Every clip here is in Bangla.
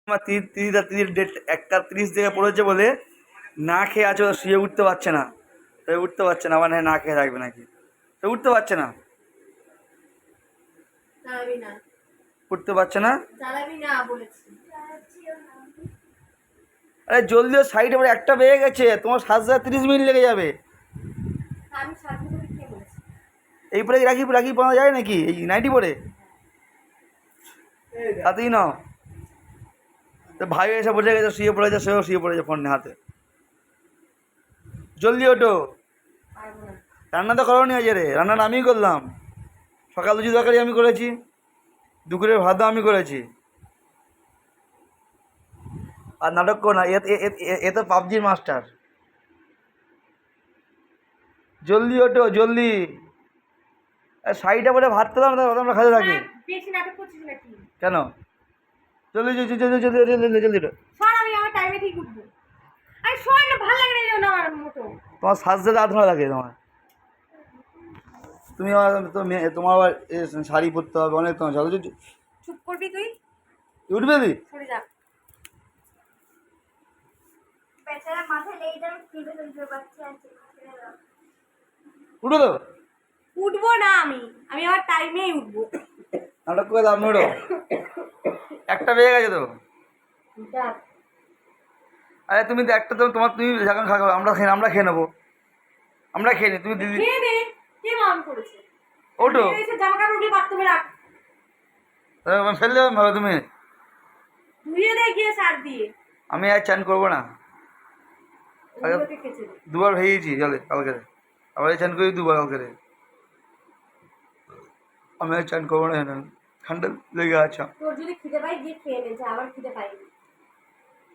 আমার 30 একটা 30 থেকে পড়েছে বলে না খেয়ে আছে, শুয়ে উঠতে পারছে না। তাই উঠতে পারছে না, আমার না খেয়ে থাকবে নাকি? তো উঠতে পারছে না, উঠতে পারছে না। আরে জলদি সাইডে পরে একটা বেয়ে গেছে, তোমার 30 মিনিট লেগে যাবে। এই পরে রাখি রাখি পাওয়া যায় নাকি এই নাইটি পরে? তাতেই নাও। তো ভাই এসে বসে গেছে, শুয়ে পড়েছে, সেও শুয়ে পড়েছে ফোন হাতে। জলদি ওঠো। রান্না তো করোনি আজ রে, রান্নাটা আমিই করলাম। সকাল লুচি তরকারি আমি করেছি, দুপুরের ভাতও আমি করেছি। আর নাটক করো না, এ তো পাবজির মাস্টার। জলদি ওঠো জলদি। সাইডে বলে ভাত তো আমরা খাতে থাকি। কেন? জলদি জলদি জলদি জলদি জলদি জলদি ওঠো। তোমার সাজতে 8 ঘন্টা লাগে তোমার। তুমি তো তোমার আবার শাড়ি পরতে হবে অনেক, তোমার চলো। চুপ করবি তুই? উঠবে দি? সরে যা। বেচারা মাথায় লেগে যাবে, ফেলতে বাচ্চা আছে। উঠো তো। উঠবো না আমি আমার টাইমেই উঠবো। নাটক করে দাম নোড়ো। একটা বেয়ে গেছে তো। আরে তুমি তো একটা, তো তোমার তুমি যখন খাবে আমরা খেয়ে নেবো। আমরা খেয়ে নিই, তুমি দিদি খেয়ে নে। কে মান করেছে? ওঠো। জামা কাপড় উঠে বাথরুমে রাখ। ফেললে ভাবে তুমি। ধুয়ে দে গিয়ে সার দিয়ে। আমি আর চান করবো না। দুবার ভেয়েছি জলে কালকে, আবার চান করি দুবার কালকে। আমি আর চান করবো না, ঠান্ডা লেগে আছে। তোর যদি খিদে পাই গিয়ে খেয়ে নে, যা আবার খিদে পাইনি।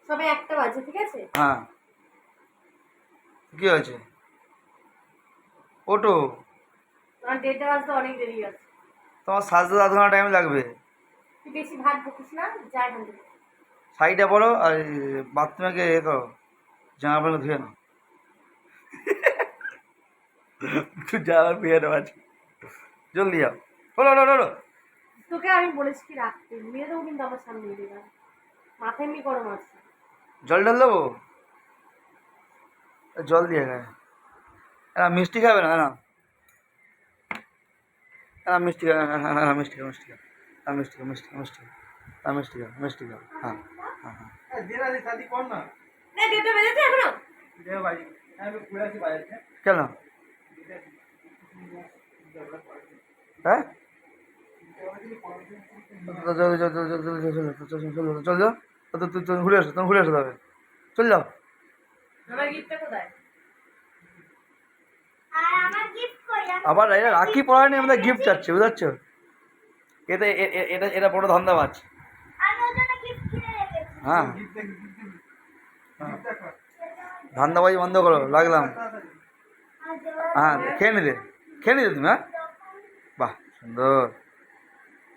সবে 1টা বাজে, ঠিক আছে? হ্যাঁ, কি হয়েছে? ওটো। তোমার 1:30 বাজতে অনেক দেরি আছে। তোমার সাজতে 8 ঘন্টা টাইম লাগবে। তুই বেশি ভাত বকিস না, যা এখান থেকে। সাইডে পড়ো আর বাথরুমে গিয়ে এ করো, জামা প্যান্ট ধুয়ে নাও। তুই জামা পেয়ে নেওয়া আছে, জলদি যাও। ওলো ওলো ওলো। তোকে আমি বলেছি কি রাখতে, মেয়ে দেবো কিন্তু আমার সামনে দিয়ে। মাথায় এমনি গরম আছে। জল ঢাল দেবো? জল দিয়ে গায়ে। মিষ্টি খাবে না? না মিষ্টি খাবে, মিষ্টি খাবে, মিষ্টি খাবে, মিষ্টি খাবে, মিষ্টি খাবে, মিষ্টি খাবে, মিষ্টি খাবে, মিষ্টি খাবে। হ্যাঁ হ্যাঁ হ্যাঁ। কেন? হ্যাঁ চল যাও, ঘুরে আসো, তুমি ঘুরে আসো তবে। চল যাও। আবার এটা রাখি পড়া নিয়ে আমাদের গিফট চাচ্ছে, বুঝতে পারছো? এটা এটা এটা বড় ধান্দাবাজ। হ্যাঁ, ধান্দাবাজি বন্ধ করো, লাগলাম। হ্যাঁ, খেয়ে নিলে তুমি? হ্যাঁ, বাহ সুন্দর।